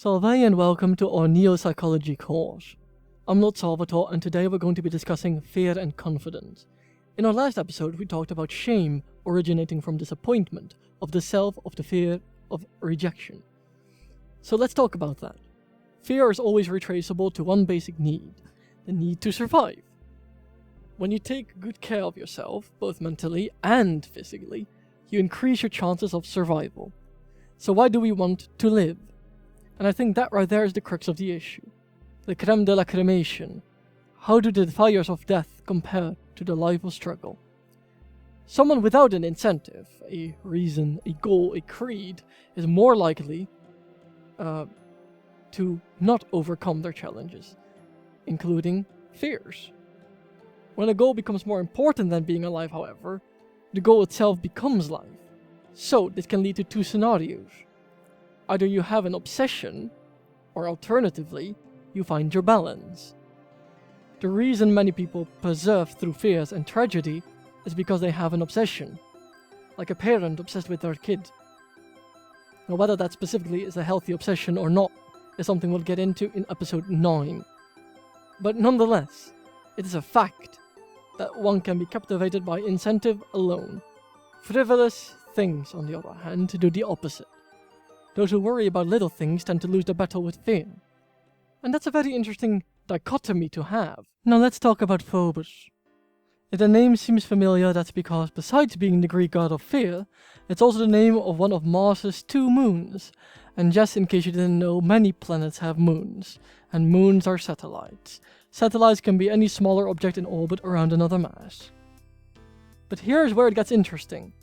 Salve and welcome to our NeoPsychology course. I'm Lord Salvator and today we're going to be discussing fear and confidence. In our last episode we talked about shame originating from disappointment of the self of the fear of rejection. So let's talk about that. Fear is always retraceable to one basic need, the need to survive. When you take good care of yourself, both mentally and physically, you increase your chances of survival. So why do we want to live? And I think that right there is the crux of the issue. The creme de la cremation. How do the fires of death compare to the life of struggle? Someone without an incentive, a reason, a goal, a creed, is more likely to not overcome their challenges, including fears. When a goal becomes more important than being alive, however, the goal itself becomes life. So this can lead to two scenarios. Either you have an obsession, or alternatively, you find your balance. The reason many people persevere through fears and tragedy is because they have an obsession, like a parent obsessed with their kid. Now whether that specifically is a healthy obsession or not is something we'll get into in episode 9. But nonetheless, it is a fact that one can be captivated by incentive alone. Frivolous things, on the other hand, do the opposite. Those who worry about little things tend to lose the battle with fear. And that's a very interesting dichotomy to have. Now let's talk about Phobos. If the name seems familiar, that's because besides being the Greek god of fear, it's also the name of one of Mars's 2 moons. And just in case you didn't know, many planets have moons, and moons are satellites. Satellites can be any smaller object in orbit around another mass. But here's where it gets interesting.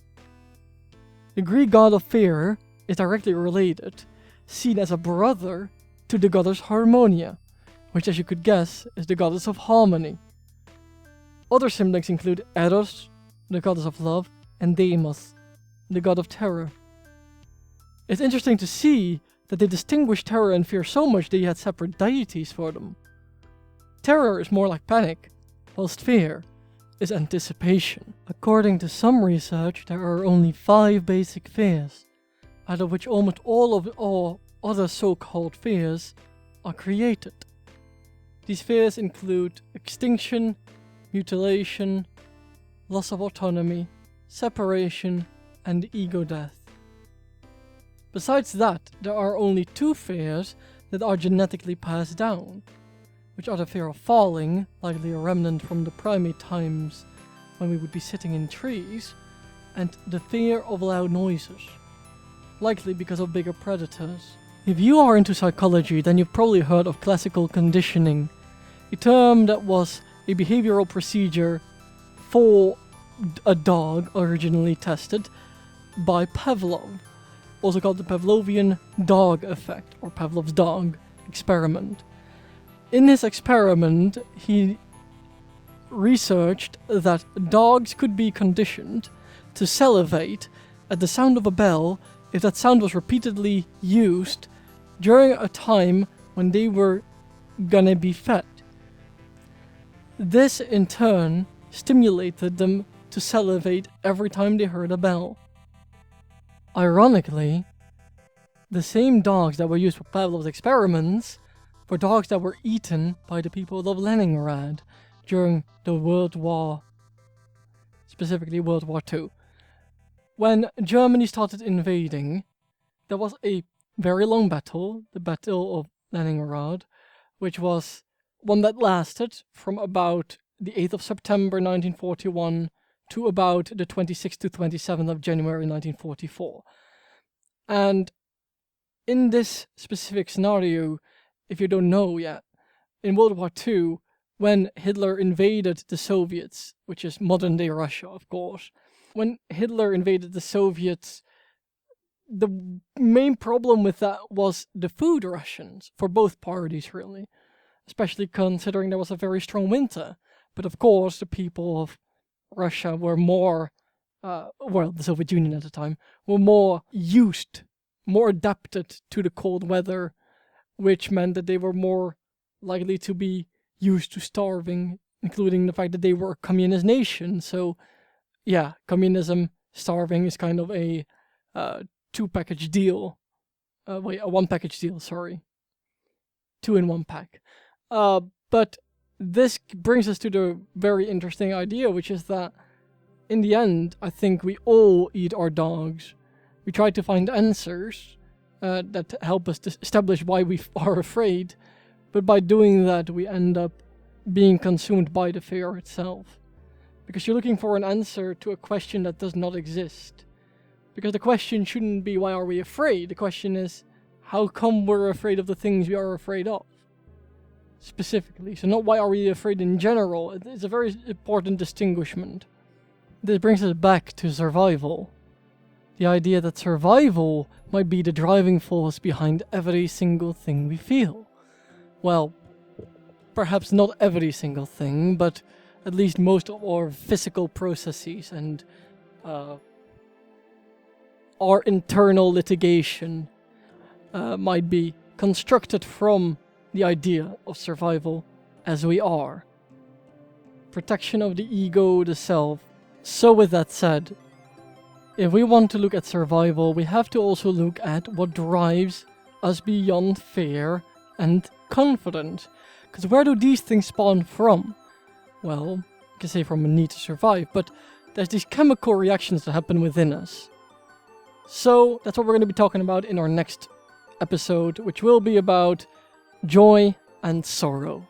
The Greek god of fear is directly related, seen as a brother to the goddess Harmonia, which as you could guess is the goddess of harmony. Other siblings include Eros, the goddess of love, and Deimos, the god of terror. It's interesting to see that they distinguish terror and fear so much they had separate deities for them. Terror is more like panic, whilst fear is anticipation. According to some research, there are only 5 basic fears, out of which almost all of our other so-called fears are created. These fears include extinction, mutilation, loss of autonomy, separation, and ego death. Besides that, there are only 2 fears that are genetically passed down, which are the fear of falling, likely a remnant from the primate times when we would be sitting in trees, and the fear of loud noises, likely because of bigger predators. If you are into psychology, then you've probably heard of classical conditioning, a term that was a behavioral procedure for a dog originally tested by Pavlov, also called the Pavlovian dog effect, or Pavlov's dog experiment. In this experiment, he researched that dogs could be conditioned to salivate at the sound of a bell if that sound was repeatedly used during a time when they were gonna be fed. This in turn stimulated them to salivate every time they heard a bell. Ironically, the same dogs that were used for Pavlov's experiments were dogs that were eaten by the people of Leningrad during the World War, specifically World War II. When Germany started invading, there was a very long battle, the Battle of Leningrad, which was one that lasted from about the 8th of September 1941 to about the 26th to 27th of January 1944. And in this specific scenario, if you don't know yet, in World War II, when Hitler invaded the Soviets, which is modern-day Russia, of course, when Hitler invaded the Soviets, the main problem with that was the food rations for both parties, really, especially considering there was a very strong winter. But of course, the people of Russia were more, the Soviet Union at the time, were more used, more adapted to the cold weather, which meant that they were more likely to be used to starving, including the fact that they were a communist nation. So, yeah, communism, starving is kind of a 2-package deal a one package deal, sorry. 2 in 1 pack. But this brings us to the very interesting idea, which is that in the end, I think we all eat our dogs. We try to find answers that help us to establish why we are afraid, but by doing that, we end up being consumed by the fear itself. Because you're looking for an answer to a question that does not exist. Because the question shouldn't be why are we afraid? The question is, how come we're afraid of the things we are afraid of? Specifically. So not why are we afraid in general. It's a very important distinguishment. This brings us back to survival. The idea that survival might be the driving force behind every single thing we feel. Well, perhaps not every single thing, but at least most of our physical processes and our internal litigation might be constructed from the idea of survival as we are. Protection of the ego, the self. So with that said, if we want to look at survival, we have to also look at what drives us beyond fear and confidence. Because where do these things spawn from? Well, you can say from a need to survive, but there's these chemical reactions that happen within us. So that's what we're going to be talking about in our next episode, which will be about joy and sorrow.